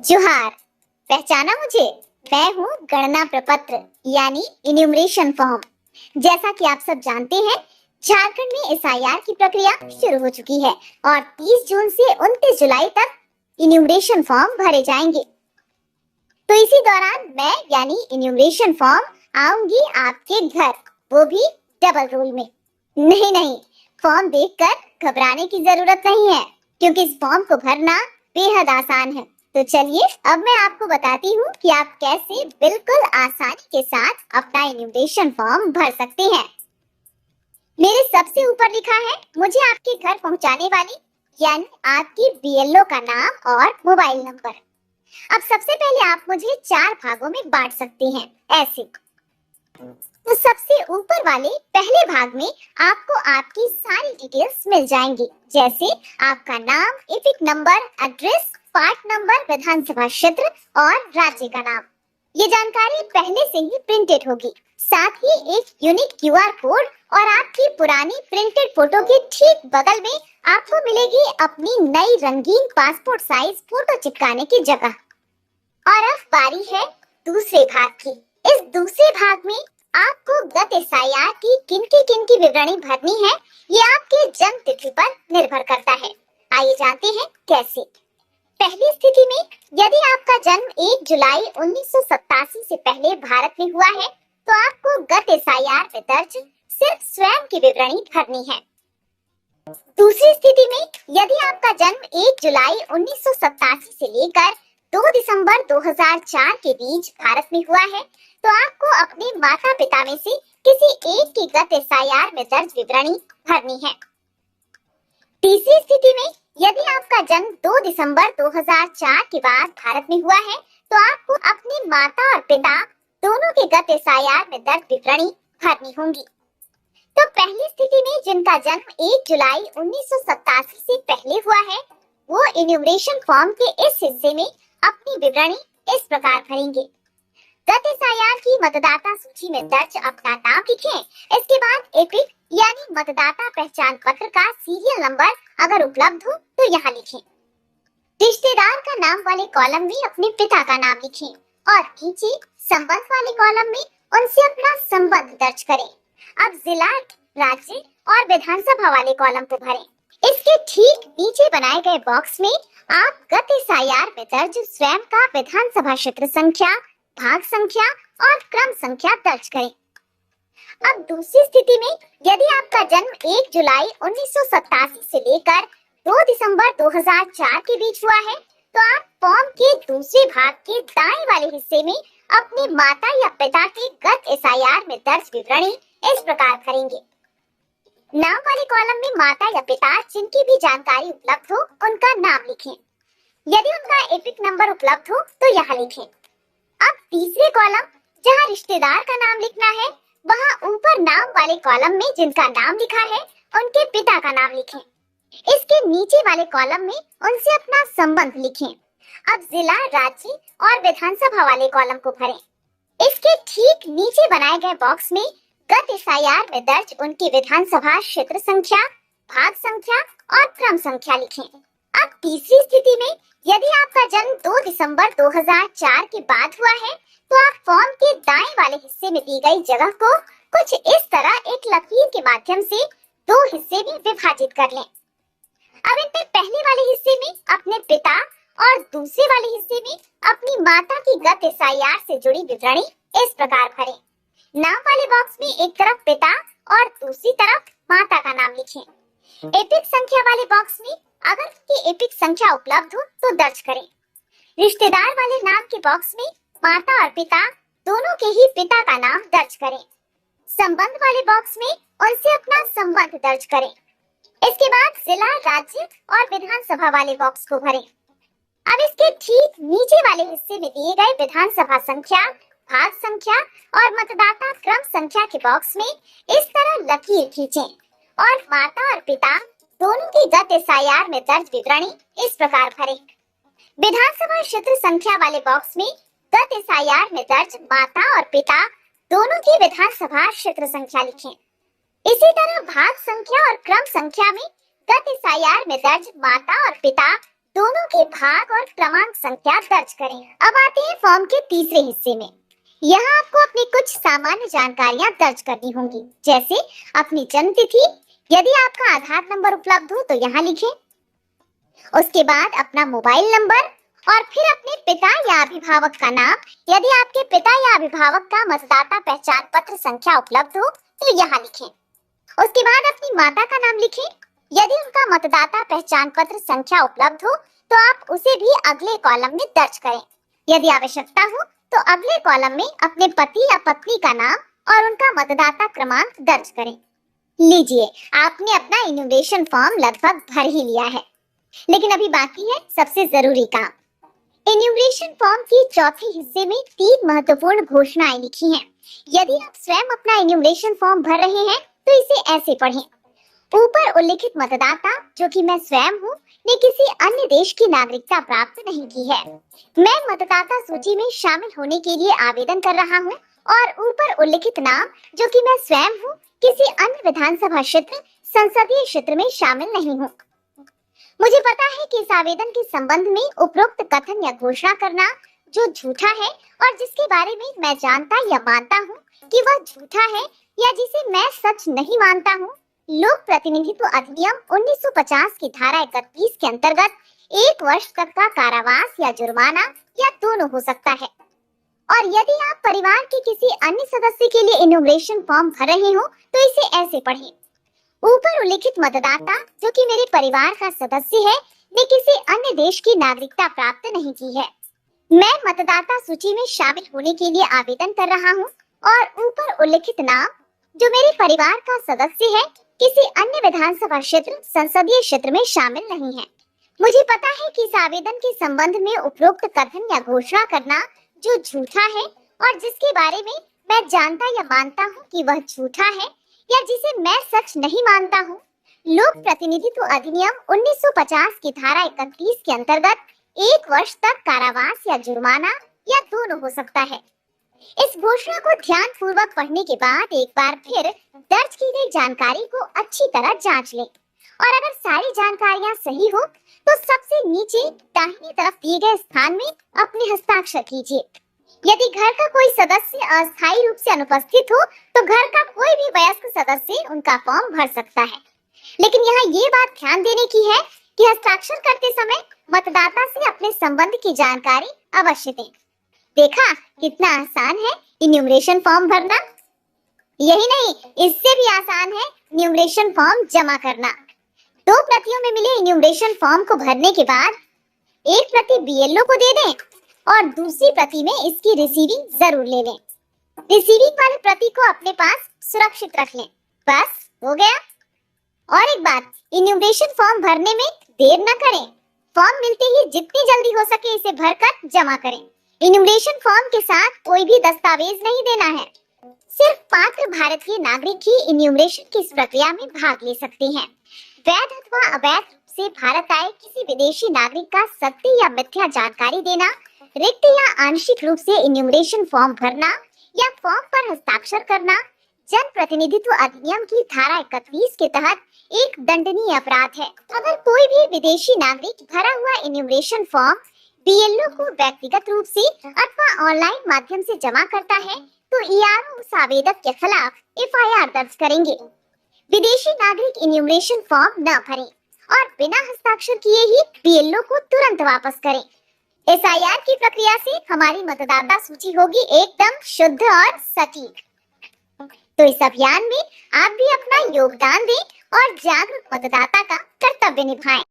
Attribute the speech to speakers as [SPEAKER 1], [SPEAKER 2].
[SPEAKER 1] जोहार। पहचाना मुझे? मैं हूँ गणना प्रपत्र यानी इन्यूमरेशन फॉर्म। जैसा कि आप सब जानते हैं, झारखंड में एसआईआर की प्रक्रिया शुरू हो चुकी है और 30 जून से 29 जुलाई तक इन्यूमरेशन फॉर्म भरे जाएंगे। तो इसी दौरान मैं यानी इन्यूमरेशन फॉर्म आऊंगी आपके घर, वो भी डबल रोल में। नहीं, फॉर्म देखकर घबराने की जरूरत नहीं है, क्योंकि इस फॉर्म को भरना बेहद आसान है। तो चलिए अब मैं आपको बताती हूँ कि आप कैसे बिल्कुल आसानी के साथ अपना इन्यूमरेशन फॉर्म भर सकते हैं। मेरे सबसे ऊपर लिखा है मुझे आपके घर पहुँचाने वाली यानी आपकी बीएलओ का नाम और मोबाइल नंबर। अब सबसे पहले आप मुझे 4 भागों में बांट सकते हैं, ऐसे। तो सबसे ऊपर वाले पहले भाग में आपको आपकी सारी डिटेल्स मिल जाएंगी, जैसे आपका नाम, EPIC number, address, part number, विधानसभा क्षेत्र और राज्य का नाम। ये जानकारी पहले से ही प्रिंटेड होगी। साथ ही एक यूनिक क्यूआर कोड और आपकी पुरानी प्रिंटेड फोटो के ठीक बगल में आपको मिलेगी अपनी नई रंगीन पासपोर्ट साइज फोटो चिपकाने की जगह। और अब बारी है दूसरे भाग की। इस दूसरे भाग में आपको गत एसआईआर की किन की विवरणी भरनी है, ये आपके जन्म तिथि पर निर्भर करता है। आइए जानते हैं कैसे। पहली स्थिति में यदि आपका जन्म 1 जुलाई 1987 से पहले भारत में हुआ है, तो आपको गत एसआईआर में दर्ज सिर्फ स्वयं की विवरणी भरनी है। दूसरी स्थिति में यदि आपका जन्म 1 जुलाई 1987 से लेकर 2 दिसंबर 2004 के बीच भारत में हुआ है, तो आपको अपने माता पिता में से किसी एक की गत एसआईआर में दर्ज विवरणी भरनी है। तीसरी स्थिति में यदि आपका जन्म 2 दिसंबर 2004 के बाद भारत में हुआ है, तो आपको अपनी माता और पिता दोनों की गत एसआईआर में दर्ज विवरणी भरनी होंगी। तो पहली स्थिति में जिनका जन्म 1 जुलाई 1987 से पहले हुआ है, वो इन्यूमरेशन फॉर्म के इस हिस्से में अपनी विवरणी इस प्रकार भरेंगे। गत एसआईआर की मतदाता सूची में दर्ज अपना नाम लिखें। इसके बाद एपिक यानी मतदाता पहचान पत्र का सीरियल नंबर अगर उपलब्ध हो तो यहाँ लिखें। रिश्तेदार का नाम वाले कॉलम में अपने पिता का नाम लिखें और नीचे संबंध वाले कॉलम में उनसे अपना संबंध दर्ज करें। अब जिला, राज्य और विधानसभा वाले कॉलम को भरें। इसके ठीक नीचे बनाए गए बॉक्स में आप गत एसआईआर में दर्ज स्वयं का विधानसभा क्षेत्र संख्या, भाग संख्या और क्रम संख्या दर्ज करें। अब दूसरी स्थिति में यदि आपका जन्म 1 जुलाई 1987 से लेकर 2 दिसंबर 2004 के बीच हुआ है, तो आप फॉर्म के दूसरे भाग के दाएं वाले हिस्से में अपने माता या पिता की गत एसआईआर में दर्ज विवरणी इस प्रकार भरेंगे। नाम वाले कॉलम में माता या पिता जिनकी भी जानकारी उपलब्ध हो उनका नाम लिखें। यदि उनका एपिक नंबर उपलब्ध हो तो यहाँ लिखें। अब तीसरे कॉलम जहाँ रिश्तेदार का नाम लिखना है, वहाँ ऊपर नाम वाले कॉलम में जिनका नाम लिखा है उनके पिता का नाम लिखें। इसके नीचे वाले कॉलम में उनसे अपना संबंध लिखें। अब जिला, राज्य और विधानसभा वाले कॉलम को भरें। इसके ठीक नीचे बनाए गए बॉक्स में गत एसआईआर में दर्ज उनकी विधानसभा क्षेत्र संख्या, भाग संख्या और क्रम संख्या लिखें। अब तीसरी स्थिति में यदि आपका जन्म 2 दिसंबर 2004 के बाद हुआ है, तो आप फॉर्म के दाएं वाले हिस्से में दी गई जगह को कुछ इस तरह एक लकीर के माध्यम से 2 हिस्से में विभाजित कर लें। अब इनमें पहले वाले हिस्से में अपने पिता और दूसरे वाले हिस्से में अपनी माता की गत एसआईआर से जुड़ी विवरणी इस प्रकार भरें। नाम वाले बॉक्स में एक तरफ पिता और दूसरी तरफ माता का नाम लिखें। एपिक संख्या वाले बॉक्स में अगर उनकी एपिक संख्या उपलब्ध हो तो दर्ज करें। रिश्तेदार वाले नाम के बॉक्स में माता और पिता दोनों के ही पिता का नाम दर्ज करें। संबंध वाले बॉक्स में उनसे अपना संबंध दर्ज करें। इसके बाद जिला, राज्य और विधानसभा वाले बॉक्स को भरें। अब इसके ठीक नीचे वाले हिस्से में दिए गए विधानसभा संख्या, भाग संख्या और मतदाता क्रम संख्या के बॉक्स में इस तरह लकीर खींचें और माता और पिता दोनों की गत एसआईआर में दर्ज विवरणी इस प्रकार भरें। विधानसभा क्षेत्र संख्या वाले बॉक्स में गत एसआईआर में दर्ज माता और पिता दोनों की विधानसभा क्षेत्र संख्या लिखें। इसी तरह भाग संख्या और क्रम संख्या में गत एसआईआर में दर्ज माता और पिता दोनों के भाग और क्रमांक संख्या दर्ज करें। अब आते हैं फॉर्म के तीसरे हिस्से में। यहाँ आपको अपनी कुछ सामान्य जानकारियां दर्ज करनी होंगी, जैसे अपनी जन्म तिथि, यदि आपका आधार नंबर उपलब्ध हो तो यहाँ लिखें। उसके बाद अपना मोबाइल नंबर और फिर अपने पिता या अभिभावक का नाम, यदि आपके पिता या अभिभावक का मतदाता पहचान पत्र संख्या उपलब्ध हो तो यहाँ लिखें। उसके बाद अपनी माता का नाम लिखें, यदि उनका मतदाता पहचान पत्र संख्या उपलब्ध हो तो आप उसे भी अगले कॉलम में दर्ज करें। यदि आवश्यकता हो तो अगले कॉलम में अपने पति या पत्नी का नाम और उनका मतदाता क्रमांक दर्ज करें। लीजिए, आपने अपना इन्यूमरेशन फॉर्म लगभग भर ही लिया है, लेकिन अभी बाकी है सबसे जरूरी काम। इन्यूमरेशन फॉर्म के चौथे हिस्से में 3 महत्वपूर्ण घोषणाएं लिखी हैं। यदि आप स्वयं अपना इन्यूमरेशन फॉर्म भर रहे हैं तो इसे ऐसे पढ़ें। ऊपर उल्लिखित मतदाता, जो कि मैं स्वयं हूँ, ने किसी अन्य देश की नागरिकता प्राप्त नहीं की है। मैं मतदाता सूची में शामिल होने के लिए आवेदन कर रहा हूँ और ऊपर उल्लिखित नाम, जो कि मैं स्वयं हूँ, किसी अन्य विधानसभा क्षेत्र, संसदीय क्षेत्र में शामिल नहीं हूँ। मुझे पता है कि इस आवेदन के संबंध में उपरोक्त कथन या घोषणा करना जो झूठा है और जिसके बारे में मैं जानता या मानता हूँ कि वह झूठा है या जिसे मैं सच नहीं मानता हूँ, लोक प्रतिनिधित्व अधिनियम 1950 की धारा 31 के अंतर्गत 1 वर्ष तक का कारावास या जुर्माना या दोनों हो सकता है। और यदि आप परिवार के किसी अन्य सदस्य के लिए इन्यूमरेशन फॉर्म भर रहे हो तो इसे ऐसे पढ़ें। ऊपर उल्लिखित मतदाता, जो कि मेरे परिवार का सदस्य है, ने किसी अन्य देश की नागरिकता प्राप्त नहीं की है। मैं मतदाता सूची में शामिल होने के लिए आवेदन कर रहा हूँ और ऊपर उल्लिखित नाम, जो मेरे परिवार का सदस्य है, किसी अन्य विधानसभा क्षेत्र, संसदीय क्षेत्र में शामिल नहीं है। मुझे पता है कि इस आवेदन के संबंध में उपरोक्त कथन या घोषणा करना जो झूठा है और जिसके बारे में मैं जानता या मानता हूँ कि वह झूठा है या जिसे मैं सच नहीं मानता हूँ, लोक प्रतिनिधित्व अधिनियम 1950 की धारा 31 के अंतर्गत 1 वर्ष तक कारावास या जुर्माना या दोनों हो सकता है। इस घोषणा को ध्यान पूर्वक पढ़ने के बाद एक बार फिर दर्ज की गई जानकारी को अच्छी तरह जांच लें और अगर सारी जानकारियां सही हो तो सबसे नीचे दाहिनी तरफ दिए गए स्थान में अपने हस्ताक्षर कीजिए। यदि घर का कोई सदस्य अस्थायी रूप से अनुपस्थित हो तो घर का कोई भी वयस्क सदस्य उनका फॉर्म भर सकता है। लेकिन यहाँ ये बात ध्यान देने की है कि हस्ताक्षर करते समय मतदाता से अपने संबंध की जानकारी अवश्य दें। देखा कितना आसान है इन्यूमरेशन फॉर्म भरना? यही नहीं, इससे भी आसान है इन्यूमरेशन फॉर्म जमा करना। 2 प्रतियों में मिले इन्यूमरेशन फॉर्म को भरने के बाद एक प्रति बीएलओ को दे दें और दूसरी प्रति में इसकी रिसीविंग जरूर ले लें। रिसीविंग वाली प्रति को अपने पास सुरक्षित रख लें। बस हो गया। और एक बात, इन्यूमरेशन फॉर्म भरने में देर न करें। फॉर्म मिलते ही जितनी जल्दी हो सके इसे भरकर जमा करें। इन्यूमरेशन फॉर्म के साथ कोई भी दस्तावेज नहीं देना है। सिर्फ पात्र भारतीय नागरिक ही इन्यूमरेशन की इस प्रक्रिया में भाग ले सकते हैं। वैध अथवा अवैध रूप से भारत आए किसी विदेशी नागरिक का सत्य या मिथ्या जानकारी देना, रिक्त या आंशिक रूप से इन्यूमरेशन फॉर्म भरना या फॉर्म पर हस्ताक्षर करना जन प्रतिनिधित्व अधिनियम की धारा 31 के तहत एक दंडनीय अपराध है। अगर कोई भी विदेशी नागरिक भरा हुआ इन्यूमरेशन फॉर्म बीएलओ को व्यक्तिगत रूप से अथवा ऑनलाइन माध्यम से जमा करता है तो ईआरओ उस आवेदक के खिलाफ एफआईआर दर्ज करेंगे। विदेशी नागरिक इन्यूमरेशन फॉर्म न भरें और बिना हस्ताक्षर किए ही बीएलओ को तुरंत वापस करें। एसआईआर की प्रक्रिया से हमारी मतदाता सूची होगी एकदम शुद्ध और सटीक। तो इस अभियान में आप भी अपना योगदान दें और जागरूक मतदाता का कर्तव्य निभाएं।